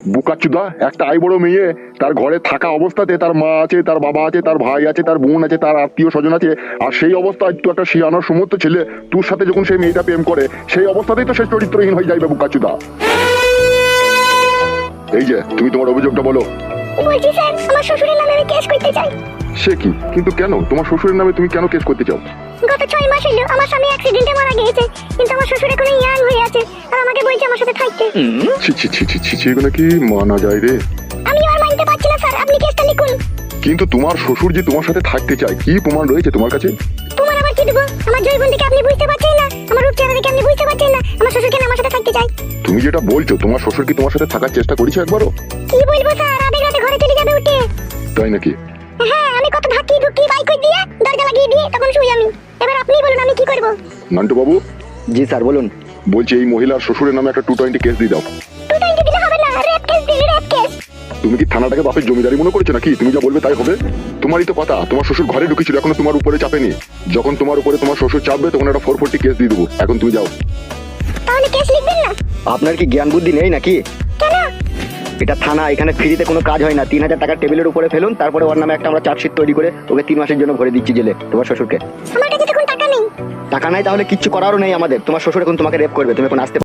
বুকাচুদা, একটা আই বড় মেয়ে তার ঘরে থাকা অবস্থাতে তার মা আছে, তার বাবা আছে, তার ভাই আছে, তার বোন আছে, তার আত্মীয় স্বজন আছে, আর সেই অবস্থায় তুই একটা শিয়ানোর সমস্ত ছেলে তোর সাথে যখন সেই মেয়েটা প্রেম করে সেই অবস্থাতেই তো সে চরিত্রহীন হয়ে যাবে বুকাচুদা। এই যে তুমি তোমার অভিযোগটা বলো। বলছি স্যার, আমার শ্বশুরের নামে আমি কেস করতে চাই। সে কি? কিন্তু কেন? তোমার শ্বশুরের নামে তুমি কেন কেস করতে চাও? গত 6 মাস হলো আমার স্বামী অ্যাক্সিডেন্টে মারা গিয়েছে, কিন্তু আমার শ্বশুর এখনো ইয়াং হয়ে আছে আর আমাকে বলছে আমার সাথে থাকতে। ছি ছি ছি ছি ছি ছি, এগুলো কি মানা যায় রে? আমি আর মানতে পারছি না স্যার, আপনি কেসটা লিখুন। কিন্তু তোমার শ্বশুর যে তোমার সাথে থাকতে চায়, কি প্রমাণ রয়েছে তোমার কাছে? তোমার আবার কি দেবো? আমার জৈবন দেখে আপনি বুঝতে পারছেন না, আমার রূপ চেহারা দেখে আপনি বুঝতে পারছেন না আমার শ্বশুর কেন আমার সাথে থাকতে চায়? তুমি যেটা বলছো তোমার শ্বশুর কি তোমার সাথে থাকার চেষ্টা করেছে একবারও? কি বলবো স্যার, আবেগ রাতে ঘরে চলে যাবে উঠে। তাই নাকি? হ্যাঁ, আমি কত ধাক্কি ধুক্কি বাইক করে দিয়ে দরজা লাগিয়ে দিয়ে তখন শুই আমি। এবার আপনি বলুন আমি কি করব? নান্টু বাবু, জি স্যার বলুন। বলছি এই মহিলার শ্বশুরের নামে একটা 220 কেস দিয়ে দাও। 220 দিলে হবে না, রেপ কেস দিলে রেপ কেস। তুমি কি থানাটাকে বাপের জমিদারি মনে করছো নাকি? তুমি যা বলবে তাই হবে? তোমারই তো কথা, তোমার শ্বশুর ঘরে ঢুকেছিল, এখনো তোমার উপরে চাপেনি। যখন তোমার উপরে তোমার শ্বশুর চাপবে তখন একটা 440 কেস দিয়ে দেবো। এখন তুমি যাও। তাহলে কেস লিখবেন না? আপনার কি জ্ঞান বুদ্ধি নেই নাকি? কেন? এটা থানা, এখানে ফ্রিতে কোনো কাজ হয় না। 3000 টাকা টেবিলের উপরে ফেলুন, তারপরে ওর নামে একটা আমরা চার্জশিট তৈরি করে ওকে 3 মাসের জন্য ভরে দিচ্ছি জেলে, তোমার শ্বশুরকে। আমার কাছে তখন টাকা নেই। টাকা নাই তাহলে কিচ্ছু করারও নেই আমাদের। তোমার শ্বশুর এখন তোমাকে রেপ করবে, তুমি এখন আসতে